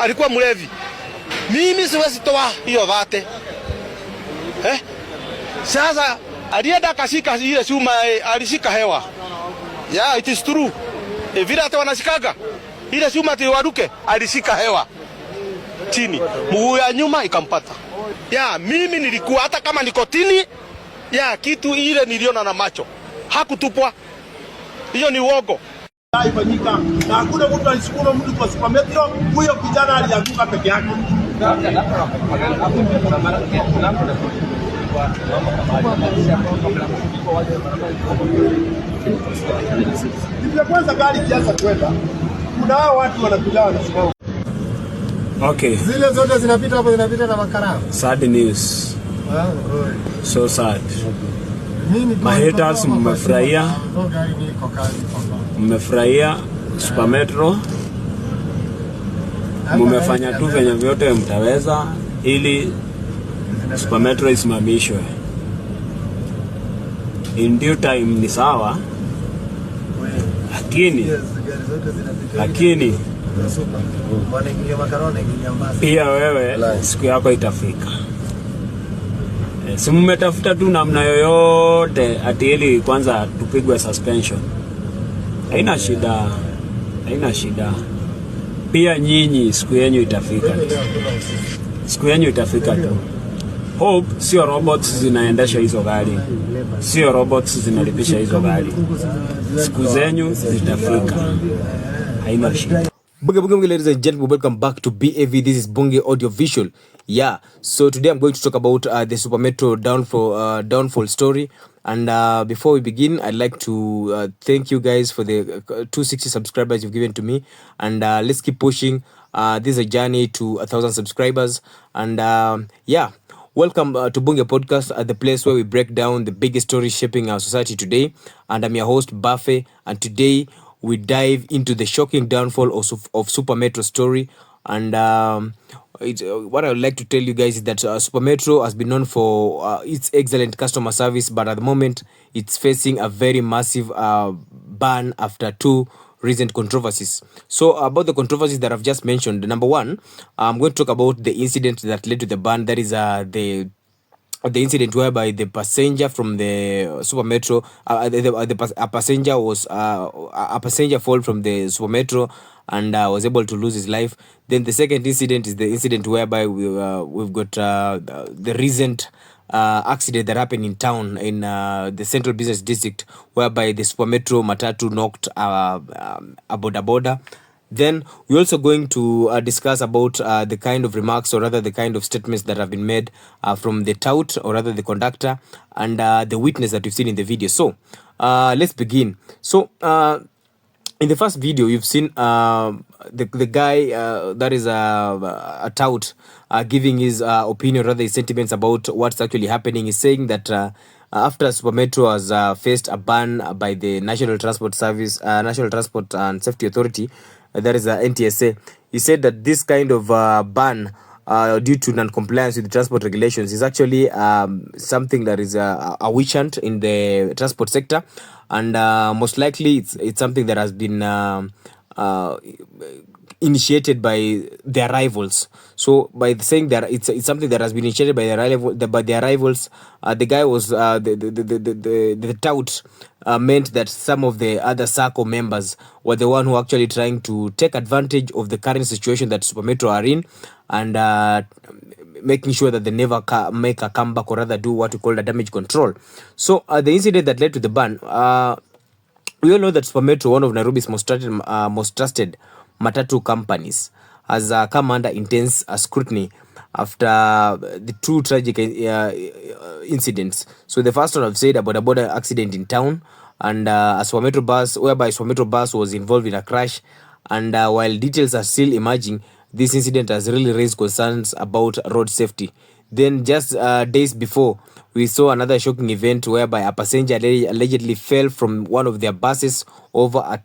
alikuwa mlevi. Mimi siwezi toa hiyo vate. Sasa alienda akashika ile chuma, alishika hewa. Yeah, it is true. Vile hata wanashikaga ile chuma tiwaruke, alishika hewa chini, mguu ya nyuma ikampata. Mimi nilikuwa hata kama nikotini, kitu ile niliona na macho, hakutupwa. Hiyo ni uongo. Haifanyika na hakuna mtu alisukuma mtu kwa supermetro. Huyo kijana alianguka peke yake. Ndio kwanza gari kianza kwenda, kuna hao watu wanakuja wanasimama. Okay. Zile zote zinapita hapo, zinapita na makarao. Sad news. So sad. Mahaters mmefurahia Super Metro, mmefanya tu venye vyote mtaweza ili Super Metro isimamishwe. In due time ni sawa, lakini pia wewe siku yako itafika. Si mmetafuta tu namna yoyote ati ili kwanza tupigwe suspension. Haina shida. Pia nyinyi siku yenu itafika tu. Hope sio robots zinaendesha hizo gari. Sio robots zinalipisha hizo gari. Siku zenyu zitafika. Haina shida. Bunge, ladies and gentlemen, welcome back to BAV. This is Bunge Audio Visual. So today I'm going to talk about the Super Metro downfall story. And before we begin, I'd like to thank you guys for the 260 subscribers you've given to me. And let's keep pushing. This is a journey to 1,000 subscribers. And welcome to Bunge Podcast, the place where we break down the biggest stories shaping our society today. And I'm your host, Buffet. And today we dive into the shocking downfall of Super Metro story. And what I would like to tell you guys is that Super Metro has been known for its excellent customer service, but at the moment it's facing a very massive ban after two recent controversies. So about the controversies that I've just mentioned, number one, I'm going to talk about the incident that led to the ban. That is the incident whereby the passenger from the Super Metro, a passenger fall from the Super Metro and was able to lose his life. Then the second incident is the incident whereby we've got the recent accident that happened in town in the Central Business District, whereby the Super Metro matatu knocked a bodaboda. Then we're also going to discuss about the kind of remarks, or rather the kind of statements that have been made from the tout, or rather the conductor, and the witness that we've seen in the video. So let's begin. So in the first video, you've seen the guy that is a tout giving his opinion, rather his sentiments about what's actually happening. He's saying that after Super Metro has faced a ban by the National Transport and Safety Authority, that is NTSA, he said that this kind of ban due to non-compliance with the transport regulations is actually something that is a witch hunt in the transport sector, and most likely it's something that has been initiated by their rivals. So by saying that it's something that has been initiated by their rivals, the guy was the tout meant that some of the other SACCO members were the one who actually trying to take advantage of the current situation that Super Metro are in, and making sure that they never make a comeback, or rather do what we call a damage control. So the incident that led to the ban, we all know that Super Metro, one of Nairobi's most trusted matatu companies, has come under intense scrutiny after the two tragic incidents. So the first one, I've said, about a bodaboda accident in town, and a Super Metro bus, whereby Super Metro bus was involved in a crash. And while details are still emerging, this incident has really raised concerns about road safety. Then just days before, we saw another shocking event whereby a passenger allegedly fell from one of their buses over a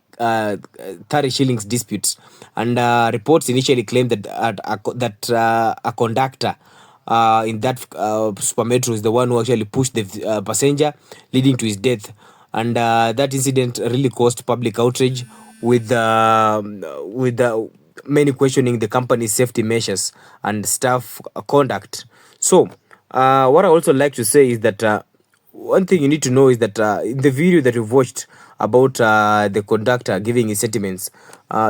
30 shillings dispute. And reports initially claimed that a conductor in that Super Metro is the one who actually pushed the passenger, leading to his death. And that incident really caused public outrage with many questioning the company's safety measures and staff conduct. So, what I also like to say is that one thing you need to know is that in the video that you've watched about the conductor giving his sentiments,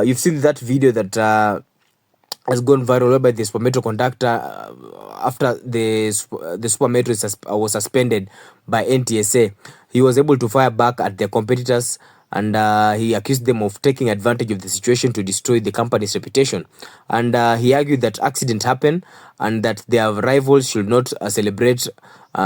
you've seen that video that has gone viral, whereby the Super Metro conductor, after the Super Metro was suspended by NTSA, he was able to fire back at their competitors, and he accused them of taking advantage of the situation to destroy the company's reputation. And he argued that accident happened and that their rivals should not celebrate,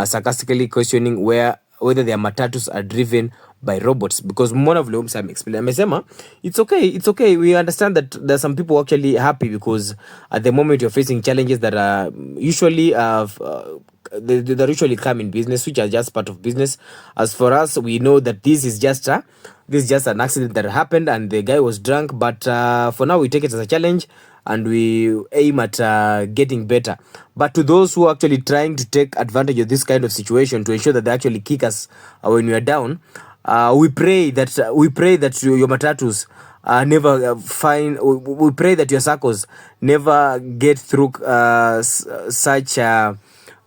sarcastically questioning whether their matatus are driven by robots, because one of them amesema it's okay, we understand that there's some people actually happy because at the moment you're facing challenges that are usually that usually come in business, which are just part of business. As for us, we know that this is just an accident that happened and the guy was drunk, but for now we take it as a challenge and we aim at getting better. But to those who are actually trying to take advantage of this kind of situation to ensure that they actually kick us when we are down, we pray that your matatus never find. We pray that your circles never get through such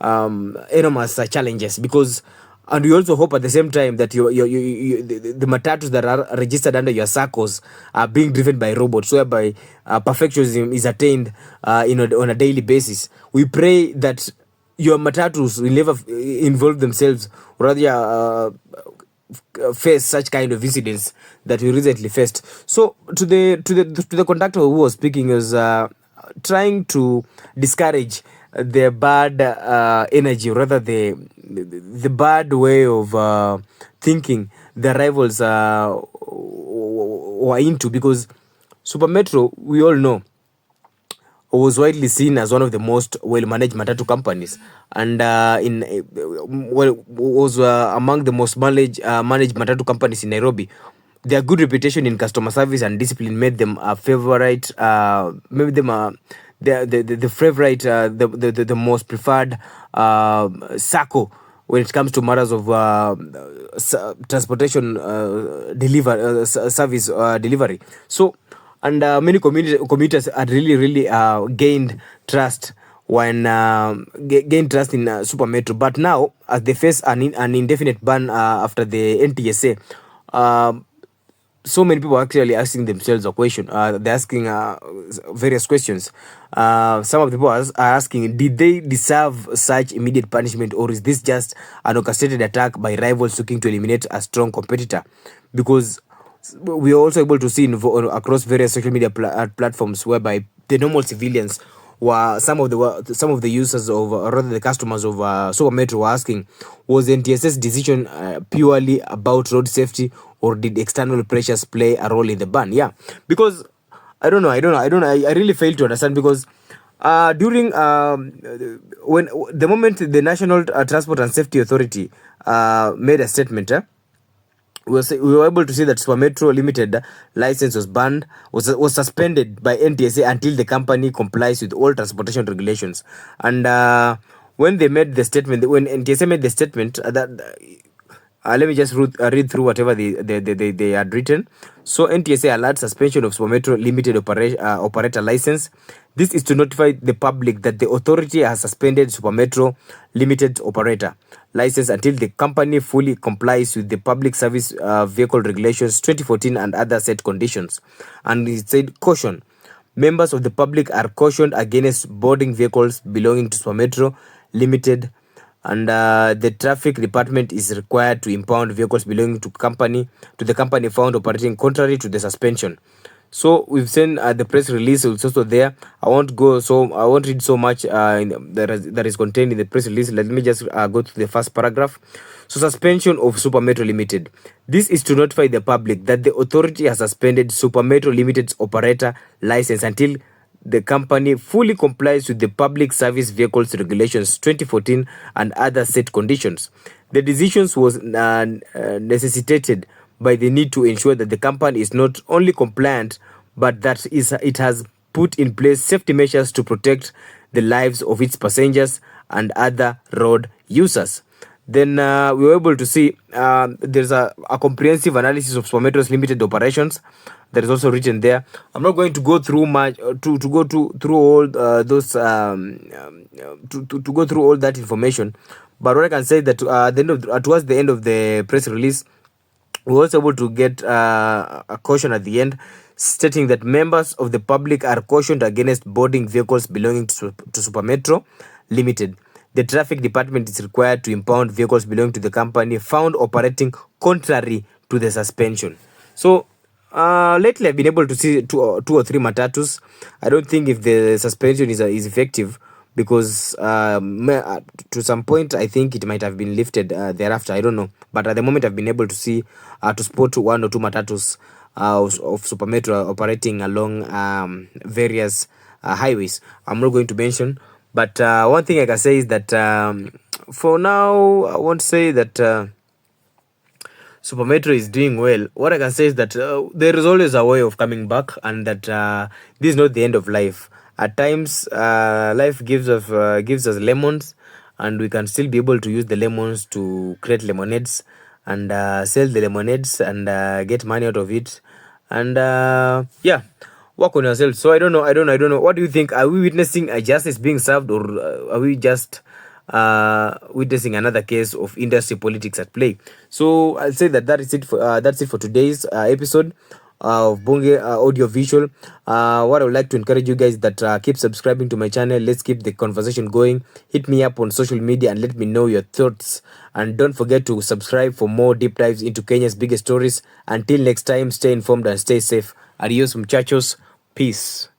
enormous challenges, because. And we also hope at the same time that the matatus that are registered under your circles are being driven by robots, whereby perfectionism is attained on a daily basis. We pray that your matatus will never involve themselves, rather face such kind of incidents that we recently faced. So to the conductor who was speaking, was trying to discourage the bad energy, or rather the bad way of thinking the rivals were into, because Super Metro, we all know, was widely seen as one of the most well-managed matatu companies, and was among the most managed matatu companies in Nairobi. Their good reputation in customer service and discipline made them a favorite, the favorite, the most preferred circle when it comes to matters of transportation service delivery. So, and many commuters had really gained trust when gained trust in Super Metro. But now, as they face an indefinite ban after the NTSA, so many people are actually asking themselves a question. They're asking various questions. Some of the people are asking, did they deserve such immediate punishment, or is this just an orchestrated attack by rivals looking to eliminate a strong competitor? Because we are also able to see across various social media platforms whereby the normal civilians were some of the users of, or rather the customers of Super Metro were asking, was NTSA's decision purely about road safety, or did external pressures play a role in the ban? Yeah, because I don't know. I really fail to understand, because during when the moment the National Transport and Safety Authority made a statement, we were able to see that Super Metro Limited license was banned, was suspended by NTSA until the company complies with all transportation regulations. And when they made the statement, when NTSA made the statement, let me just read through whatever they had written. So, NTSA alert suspension of Super Metro Limited operator license. This is to notify the public that the authority has suspended Super Metro Limited operator license until the company fully complies with the Public Service Vehicle Regulations 2014 and other set conditions. And it said, caution. Members of the public are cautioned against boarding vehicles belonging to Super Metro Limited, and the traffic department is required to impound vehicles belonging to the company found operating contrary to the suspension. So we've seen the press release is also there. I won't read so much that is contained in the press release. Let me just go to the first paragraph. So, suspension of Super Metro Limited. This is to notify the public that the authority has suspended Super Metro Limited's operator license until the company fully complies with the Public Service Vehicles Regulations 2014 and other set conditions. The decision was necessitated by the need to ensure that the company is not only compliant, but that it has put in place safety measures to protect the lives of its passengers and other road users. Then we were able to see there's a comprehensive analysis of Supermetro's limited operations that is also written there. I'm not going to go through much to go through all those to go through all that information, but what I can say that towards the end of the press release, we were also able to get a caution at the end stating that members of the public are cautioned against boarding vehicles belonging to Supermetro Limited. The traffic department is required to impound vehicles belonging to the company found operating contrary to the suspension. So lately I've been able to see two or three matatus. I don't think if the suspension is effective, because to some point I think it might have been lifted thereafter. I don't know, but at the moment I've been able to see to spot one or two matatus of Supermetro operating along various highways. I'm not going to mention, but one thing I can say is that for now I won't say that Supermetro is doing well. What I can say is that there is always a way of coming back, and that this is not the end of life. At times, life gives us lemons, and we can still be able to use the lemons to create lemonades and sell the lemonades and get money out of it. And yeah, work on yourself. So I don't know. What do you think? Are we witnessing a justice being served, or are we just witnessing another case of industry politics at play? So I'll say that that's it for today's episode of Bunge Audio Visual. What I would like to encourage you guys that keep subscribing to my channel. Let's keep the conversation going. Hit me up on social media and let me know your thoughts, and don't forget to subscribe for more deep dives into Kenya's biggest stories. Until next time, stay informed and stay safe. Adios muchachos. Peace.